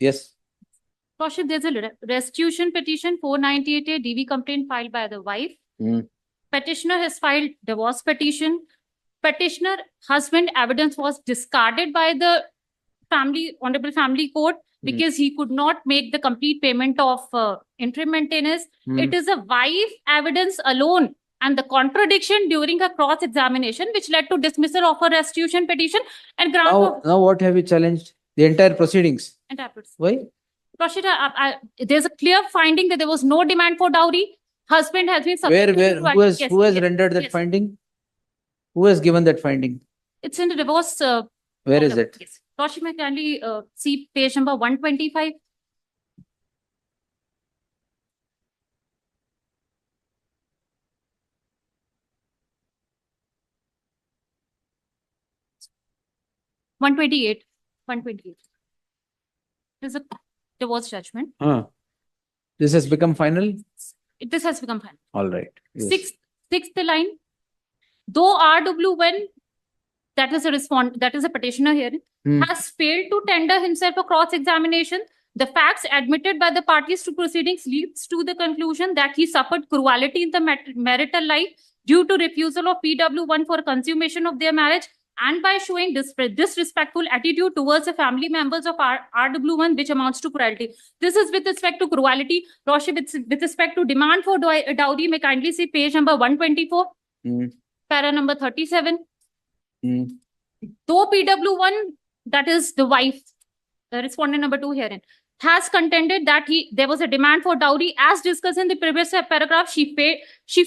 Yes. Lordship, there's a restitution petition 498A DV complaint filed by the wife. Petitioner has filed divorce petition. Petitioner husband evidence was discarded by the Honorable Family Court because he could not make the complete payment of interim maintenance. It is a wife evidence alone and the contradiction during a cross-examination which led to dismissal of a restitution petition and grant Now what have you challenged? The entire proceedings. Why? Lordship, there's a clear finding that there was no demand for dowry. Husband has been who has rendered that finding? Who has given that finding? It's in the divorce. Where is it? Yes. Lordship, may kindly see page number 125. One 128. There's a divorce judgment. This has become final? This has become final. All right. Yes. Sixth line. Though RW1, that is a petitioner here, has failed to tender himself a cross-examination, the facts admitted by the parties to proceedings leads to the conclusion that he suffered cruelty in the marital life due to refusal of PW1 for consummation of their marriage and by showing disrespectful attitude towards the family members of RW1, which amounts to cruelty. This is with respect to cruelty. Lordship, with respect to demand for dowry, may kindly see page number 124, para number 37. Though PW1, that is the wife, the respondent number 2 herein, has contended that there was a demand for dowry, as discussed in the previous paragraph, she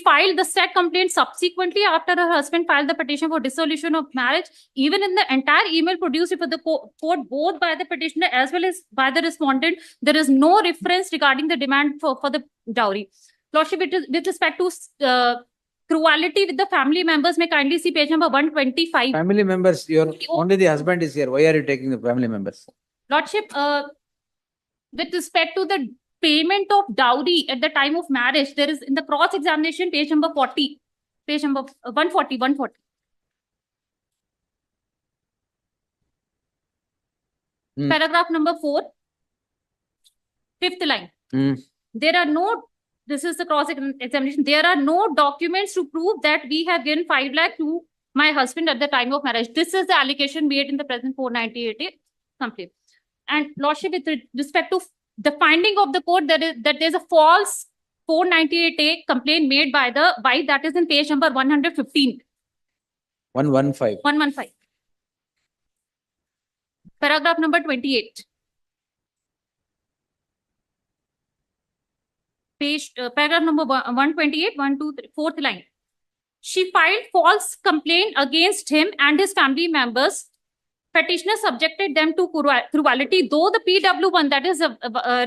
filed the said complaint subsequently after her husband filed the petition for dissolution of marriage. Even in the entire email produced before the court, both by the petitioner as well as by the respondent, there is no reference regarding the demand for the dowry. Lordship, with respect to cruelty with the family members, may kindly see page number 125. Family members, only the husband is here. Why are you taking the family members? Lordship, with respect to the payment of dowry at the time of marriage, there is in the cross-examination page number 40, page number 140. Paragraph number 4, fifth line. There are no, this is the cross-examination, there are no documents to prove that we have given 5 lakh to my husband at the time of marriage. This is the allegation made in the present 498 complaint. And Lordship, with respect to the finding of the court, that there's a false 498A complaint made by the wife, that is in page number 115. 115. 115. Paragraph number 28. Paragraph number 128, 1, 2, 3, fourth line. She filed false complaint against him and his family members. Petitioner subjected them to cruelty, though the PW1, that is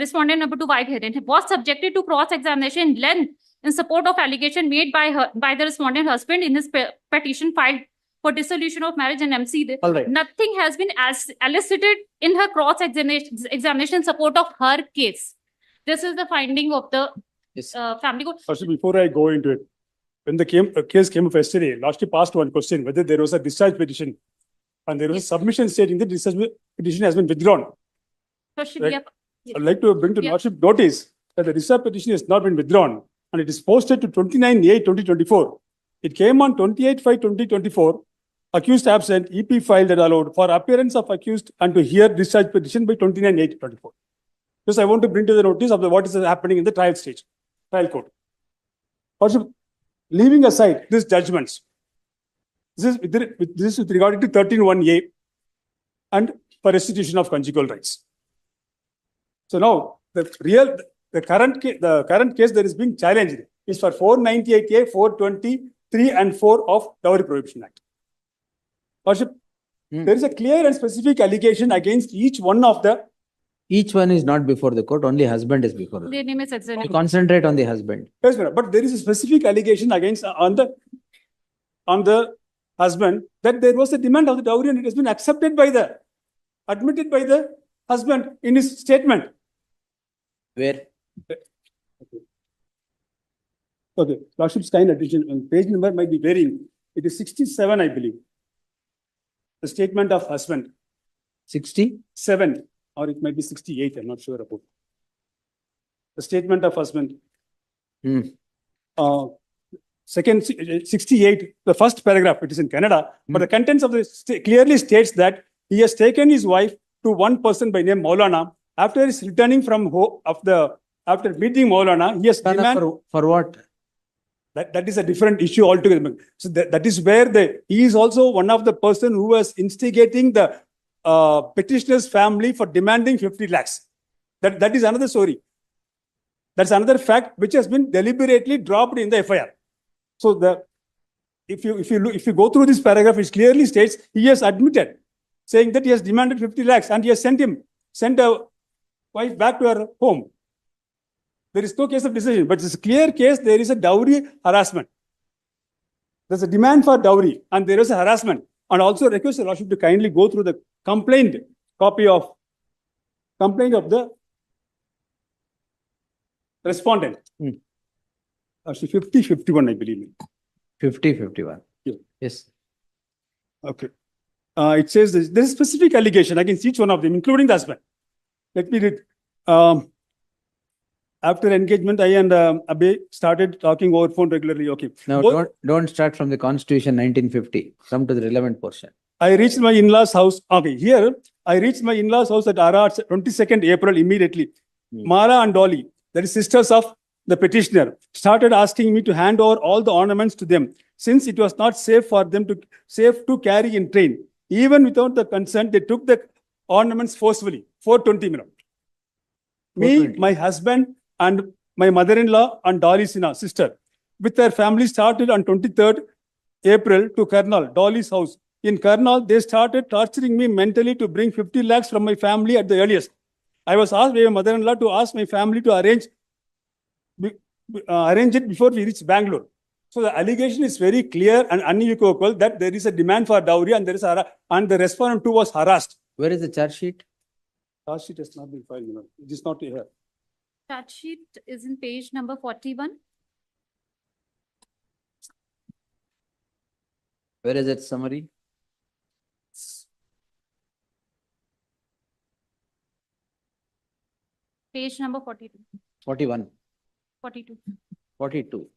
respondent number 2 wife herein, was subjected to cross-examination in length in support of allegation made by the respondent husband in his petition filed for dissolution of marriage and MC. All right. Nothing has been elicited in her cross-examination in support of her case. This is the finding of the family court. Also, before I go into it, when the case came up yesterday, Lordship asked one question, whether there was a discharge petition and there was a submission stating that discharge petition has been withdrawn. Right? I'd like to bring to Lordship notice that the discharge petition has not been withdrawn and it is posted to 29/8/2024. It came on 28/5/2024. Accused absent, EP filed and allowed for appearance of accused and to hear discharge petition by 29/8/2024. Just I want to bring to the notice of what is happening in the trial stage, trial court. Also, leaving aside these judgments, this is with regard to 13(1)(a) and for restitution of conjugal rights. So now the current case that is being challenged is for 498(a), 423 and 4 of Dowry Prohibition Act. Worship, there is a clear and specific allegation against each one of the. Each one is not before the court, only husband is before the court. Concentrate on the husband. Yes, but there is a specific allegation against on the husband that there was a demand of the dowry and it has been admitted by the husband in his statement. Where? Okay, Lordship's kind attention, page number might be varying. It is 67, I believe. The statement of husband. 67 or it might be 68, I'm not sure about. The statement of husband. Hmm. Second, 68, the first paragraph, it is in Canada, but Hmm. the contents of this clearly states that he has taken his wife to one person by name Maulana. After his returning from after meeting Maulana, he has demanded. For what? That is a different issue altogether. So that is where he is also one of the person who was instigating the petitioner's family for demanding 50 lakhs. That is another story. That's another fact which has been deliberately dropped in the FIR. So if you go through this paragraph, it clearly states he has admitted, saying that he has demanded 50 lakhs and he has sent a wife back to her home. There is no case of decision, but it's a clear case. There is a dowry harassment. There's a demand for dowry and there is a harassment. And also request the Lordship to kindly go through the copy of the respondent. 50-51, I believe. 50-51. Yeah. Yes. Okay. It says there is specific allegation against each one of them, including the husband. Let me read. After engagement, I and Abe started talking over phone regularly. Okay. Now, don't start from the Constitution 1950. Come to the relevant portion. I reached my in-laws' house. Okay, here I reached my in-laws' house at Ara 22nd April immediately. Mara and Dolly, that is sisters of the petitioner, started asking me to hand over all the ornaments to them, since it was not safe for them to carry in train. Even without the consent, they took the ornaments forcefully. 420 minutes. Me, my husband, and my mother-in-law and Dolly's sister, with their family, started on 23rd April to Karnal, Dolly's house. In Karnal, they started torturing me mentally to bring 50 lakhs from my family at the earliest. I was asked by my mother-in-law to ask my family to arrange it before we reach Bangalore. So the allegation is very clear and unequivocal that there is a demand for dowry and and the respondent too was harassed. Where is the charge sheet? Charge sheet has not been filed. It is not here. Charge sheet is in page number 41. Where is that summary? Page number 42. 41. 42. 42.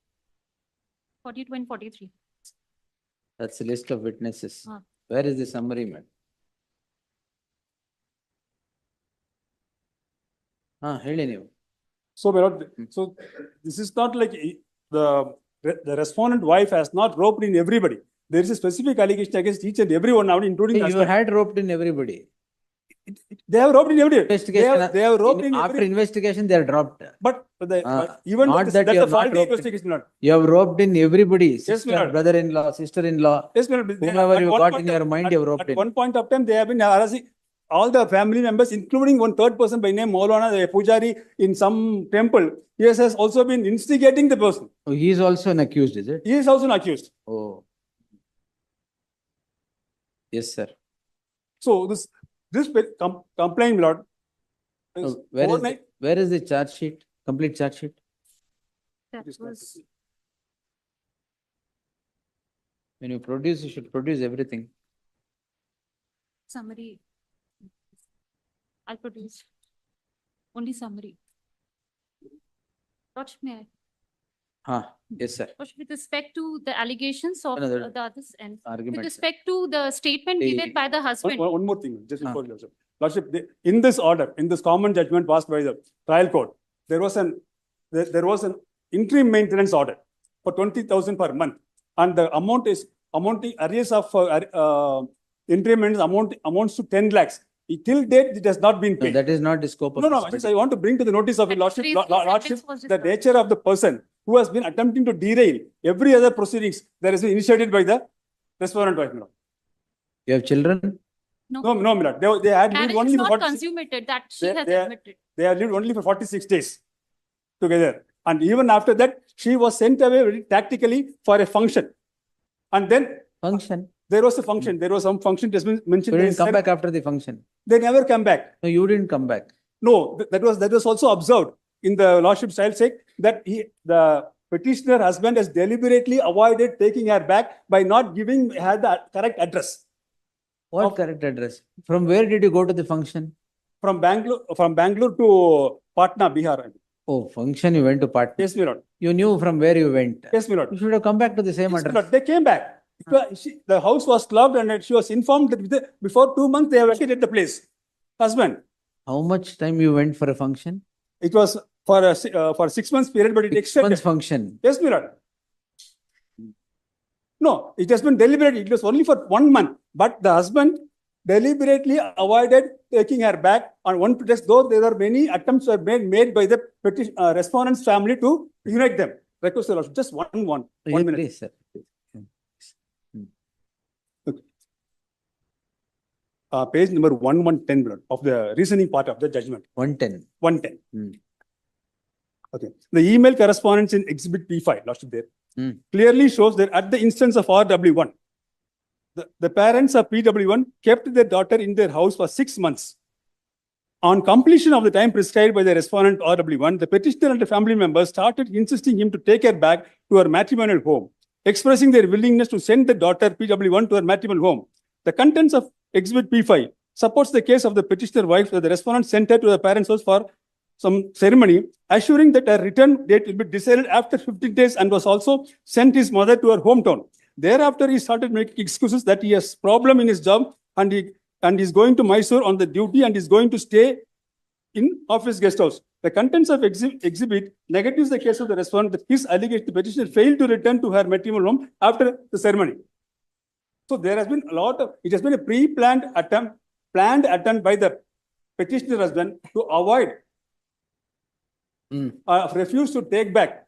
42 and 43. That's a list of witnesses. Ah. Where is the summary, man? ಹೇಳಿ ನೀವು. So this is not like the respondent wife has not roped in everybody. There is a specific allegation against each and everyone now, including the You husband. had roped in everybody. They have roped in everybody. Investigation. They have roped in After everybody. investigation, they are dropped. But even not this, that that's you the have not faulty roped in. investigation. Not. You have roped in everybody. Yes, Sister, my lord. brother-in-law, sister-in-law. Yes, madam. Whomever At you one got point in your mind, you have roped at in. one point of time, they have been harassing all the family members, including one third person by name Maulana, the Pujari in some temple. He has also been instigating the person. Oh, he is also an accused, is it? He is also an accused. Oh. Yes, sir. So this complaint, my lord. is Where is the charge sheet? Complete charge sheet? That It is not- was When you produce, you should produce everything. summary. I'll produce only summary. Watch me. Yes, sir. With respect to the allegations of Another the others and with Argument. respect to the statement The- given by the husband. One more thing, just before Lordship. Lordship, in this order, in this common judgment passed by the trial court, there was an interim maintenance order for 20,000 per month, and the amount is amounting arrears of interim maintenance amounts to 10 lakhs. Till date, it has not been No, paid. that is not the scope of No, this I want to bring to the notice of your Lordship, Please, Lordship, sentence was the disturbed. nature of the person who has been attempting to derail every other proceedings that has been initiated by the respondent wife. My lord. You have children? No, my lord. They had lived Marriage only is for not 46 consummated, that she They- has they are- admitted. They have lived only for 46 days together. And even after that, she was sent away very tactically for a function. And then Function. there was a function. There was some function that has been mentioned. You They didn't come said- back after the function. They never come back. No, you didn't come back. No, that was also observed in the Lordship style check that the petitioner husband has deliberately avoided taking her back by not giving her the correct address. What Of- correct address? From where did you go to the function? from Bangalore to Patna, Bihar. Oh, function you went to Patna. Yes, my lord. You knew from where you went. Yes, my lord. You should have come back to the same Yes, my address. lord. They came back. The house was locked and she was informed that before 2 months they have vacated the place. Husband. How much time you went for a function? It was for 6 months period, but it 6 extended. months function. Yes, my lord. No, it has been deliberate. It was only for 1 month, but the husband deliberately avoided taking her back on one pretext, though there were many attempts were made by the respondent's family to unite them. Request the lordship. Just one minute. Please, sir. Page number 1110 my lord, of the reasoning part of the judgment. 110. 110. Hmm. Okay. The email correspondence in Exhibit P5, lordship there, Hmm. clearly shows that at the instance of RW1, the parents of PW1 kept their daughter in their house for 6 months. On completion of the time prescribed by the respondent RW1, the petitioner and the family members started insisting him to take her back to her matrimonial home, expressing their willingness to send the daughter PW1 to her matrimonial home. The contents of Exhibit P5 supports the case of the petitioner wife that the respondent sent her to the parents' house for some ceremony, assuring that her return date will be decided after 15 days, and was also sent his mother to her hometown. Thereafter, he started making excuses that he has problem in his job and is going to Mysore on the duty and is going to stay in office guest house. The contents of exhibit negatives the case of the respondent that his allegation the petitioner failed to return to her matrimonial home after the ceremony. So there has been it has been a planned attempt by the petitioner husband to avoid refuse to take back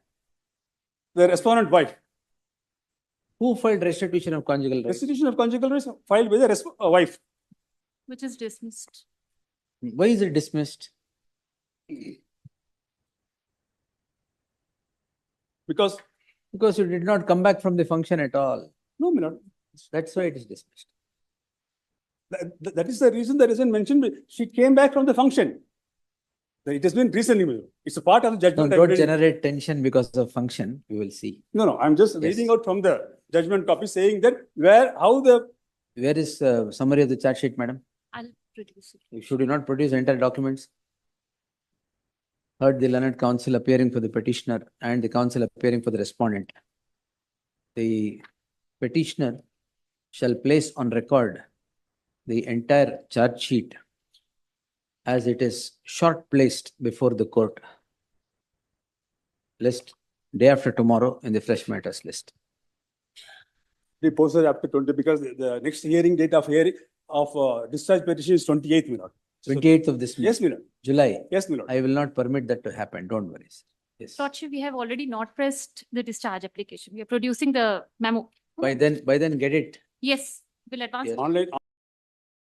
the respondent wife. Who filed restitution of conjugal rights? Restitution of conjugal rights filed by the wife. Which is dismissed. Why is it dismissed? Because you did not come back from the function at all. no, my lord. That's why it is dismissed. That is the reason that isn't mentioned. She came back from the function. It has been recently, my lord. It's a part of the No, judgment. don't generate tension because of function. You will see. No, I'm just reading out from the judgment copy saying that Where is summary of the charge sheet, madam? I'll produce it. Should you not produce entire documents? Heard the learned counsel appearing for the petitioner and the counsel appearing for the respondent. The petitioner shall place on record the entire charge sheet as it is short placed before the court. List day after tomorrow in the fresh matters list. Be posted after 20 because the next hearing date of discharge petition is 28th, my lord. 28th of this month. Yes, my lord. July. Yes, my lord. I will not permit that to happen. Don't worry, sir. Yes. Lordship, we have already not pressed the discharge application. We are producing the memo. By then get it. Yes, we'll advance. Yes. Online.